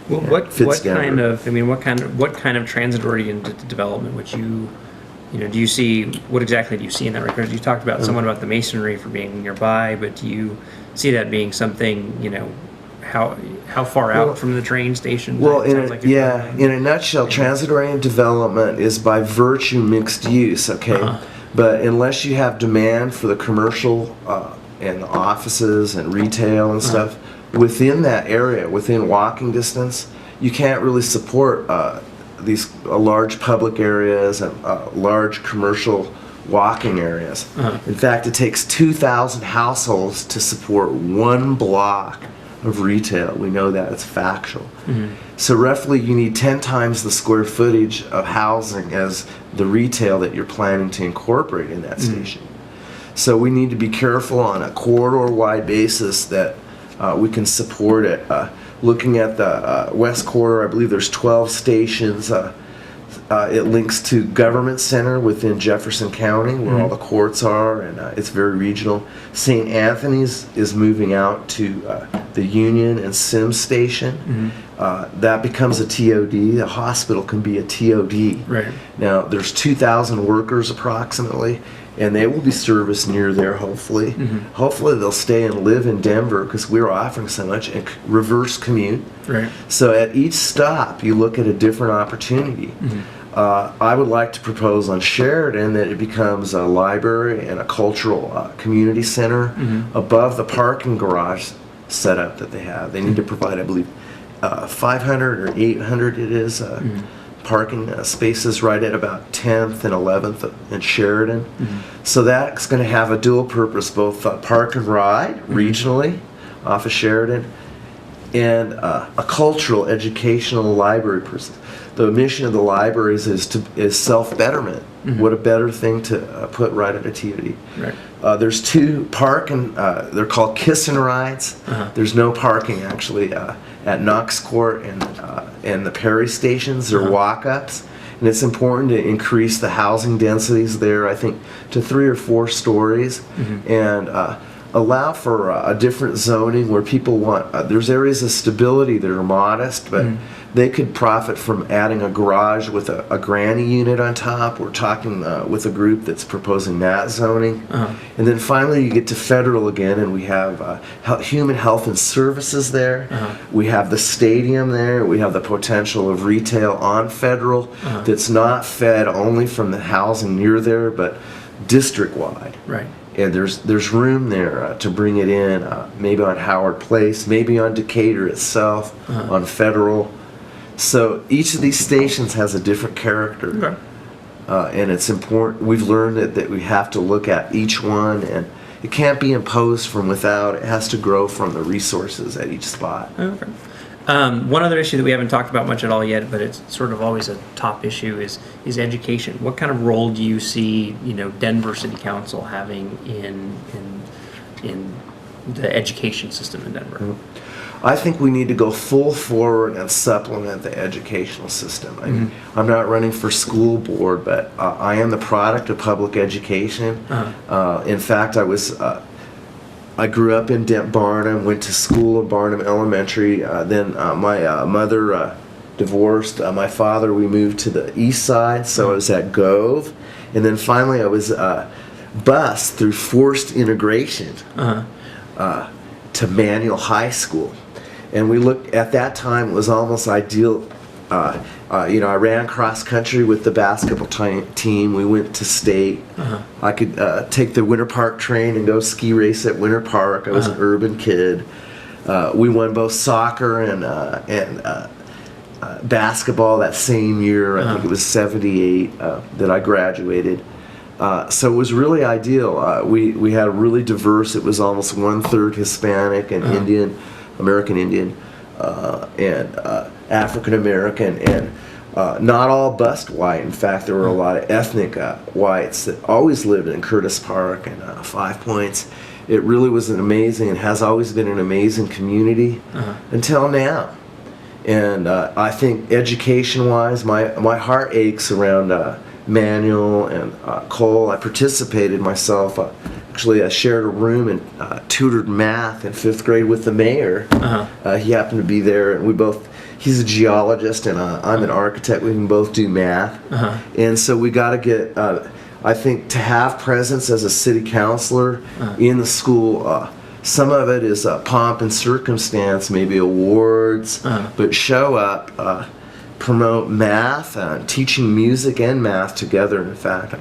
Well, what kind of, I mean, what kind of transit-oriented development would you know, do you see, what exactly do you see in that regard? You talked about somewhat about the masonry for being nearby, but do you see that being something, you know, how far out from the train station? Well, in a nutshell, transit-oriented development is by virtue mixed use, okay? But unless you have demand for the commercial and the offices and retail and stuff within that area, within walking distance, you can't really support these large public areas and large commercial walking areas. In fact, it takes 2,000 households to support one block of retail. We know that, it's factual. So roughly you need 10 times the square footage of housing as the retail that you're planning to incorporate in that station. So we need to be careful on a corridor-wide basis that we can support it. Looking at the West Corridor, I believe there's 12 stations. It links to Government Center within Jefferson County, where all the courts are, and it's very regional. St. Anthony's is moving out to the Union and Sims Station. That becomes a TOD. The hospital can be a TOD. Right. Now, there's 2,000 workers approximately, and they will be serviced near there, hopefully. Hopefully they'll stay and live in Denver because we're offering so much, and reverse commute. Right. So at each stop, you look at a different opportunity. I would like to propose on Sheridan that it becomes a library and a cultural community center above the parking garage setup that they have. They need to provide, I believe, 500 or 800 it is, parking spaces right at about 10th and 11th in Sheridan. So that's going to have a dual purpose, both park and ride regionally off of Sheridan, and a cultural educational library person. The mission of the libraries is self-betterment. What a better thing to put right at a TOD. Right. There's two park and they're called kiss and rides. There's no parking actually at Knox Court and the Perry stations. They're walk-ups, and it's important to increase the housing densities there, I think, to 3 or 4 stories, and allow for a different zoning where people want, there's areas of stability that are modest, but they could profit from adding a garage with a granny unit on top. We're talking with a group that's proposing that zoning. And then finally you get to federal again, and we have human health and services there. We have the stadium there. We have the potential of retail on federal that's not fed only from the housing near there, but district-wide. Right. And there's room there to bring it in, maybe on Howard Place, maybe on Decatur itself, on Federal. So each of these stations has a different character, and it's important. We've learned that we have to look at each one, and it can't be imposed from without. It has to grow from the resources at each spot. Okay. One other issue that we haven't talked about much at all yet, but it's sort of always a top issue, is education. What kind of role do you see, you know, Denver City Council having in the education system in Denver? I think we need to go full forward and supplement the educational system. I mean, I'm not running for school board, but I am the product of public education. In fact, I grew up in Barnum, went to school in Barnum Elementary. Then my mother divorced. My father, we moved to the east side, so I was at Gove. And then finally I was bused through forced integration to Manual High School. And we looked, at that time, it was almost ideal. You know, I ran cross country with the basketball team. We went to state. I could take the Winter Park train and go ski race at Winter Park. I was an urban kid. We won both soccer and basketball that same year. I think it was '78 that I graduated. So it was really ideal. We had really diverse. It was almost 1/3 Hispanic and Indian, American Indian, and African American, and not all bused white. In fact, there were a lot of ethnic whites that always lived in Curtis Park and 5 Points. It really was an amazing, and has always been an amazing community until now. And I think education-wise, my heart aches around Manual and Cole. I participated myself. Actually, I shared a room and tutored math in 5th grade with the mayor. He happened to be there, and we both he's a geologist and I'm an architect. We can both do math, and so we got to get. I think to have presence as a city councilor in the school. Some of it is pomp and circumstance, maybe awards, but show up, promote math, teaching music and math together. In fact,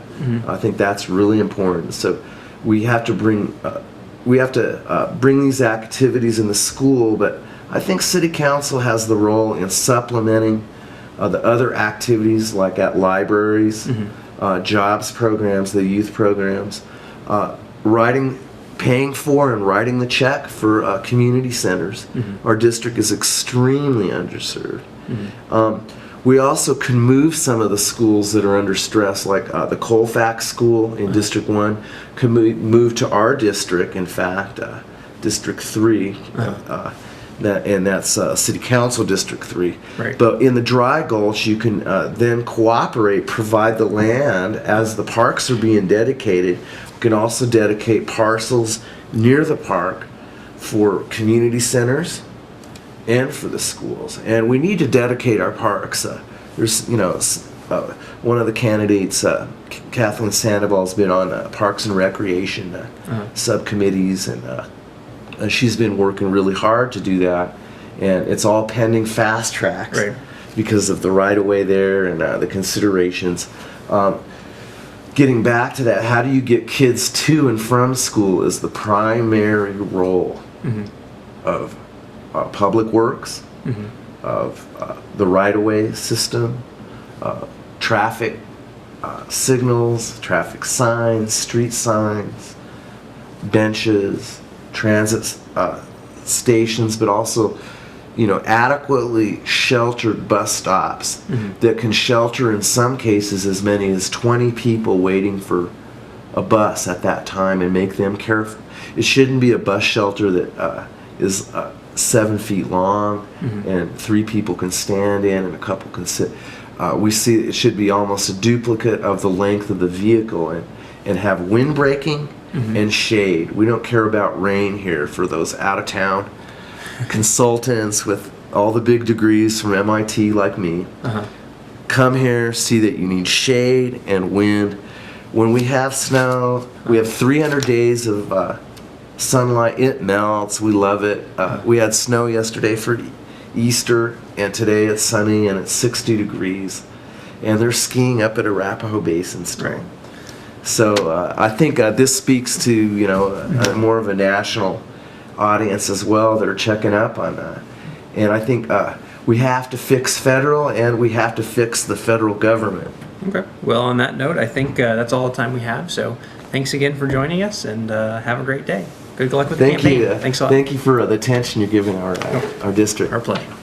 I think that's really important. So we have to bring these activities in the school, but I think city council has the role in supplementing the other activities like at libraries, jobs programs, the youth programs, paying for and writing the check for community centers. Our district is extremely underserved. We also can move some of the schools that are under stress, like the Colfax School in District 1, can move to our district, in fact, District 3, and that's City Council District 3. Right. But in the Dry Gulch, you can then cooperate, provide the land as the parks are being dedicated. We can also dedicate parcels near the park for community centers and for the schools. And we need to dedicate our parks. There's, one of the candidates, Kathleen Sandoval's been on Parks and Recreation subcommittees, and she's been working really hard to do that. And it's all pending fast tracks because of the right-of-way there and the considerations. Getting back to that, how do you get kids to and from school is the primary role of public works, of the right-of-way system, traffic signals, traffic signs, street signs, benches, transit stations, but also adequately sheltered bus stops that can shelter, in some cases, as many as 20 people waiting for a bus at that time and make them careful. It shouldn't be a bus shelter that is 7 feet long and 3 people can stand in and a couple can sit. We see it should be almost a duplicate of the length of the vehicle and have windbreaking and shade. We don't care about rain here for those out-of-town consultants with all the big degrees from MIT like me. Come here, see that you need shade and wind. When we have snow, we have 300 days of sunlight. It melts. We love it. We had snow yesterday for Easter, and today it's sunny and it's 60 degrees. And they're skiing up at Arapahoe Basin still. So I think this speaks to more of a national audience as well that are checking up on that. And I think we have to fix federal, and we have to fix the federal government. Okay. Well, on that note, I think that's all the time we have. So thanks again for joining us, and have a great day. Good luck with the campaign. Thank you. Thanks a lot. Thank you for the attention you're giving our district. Our pleasure.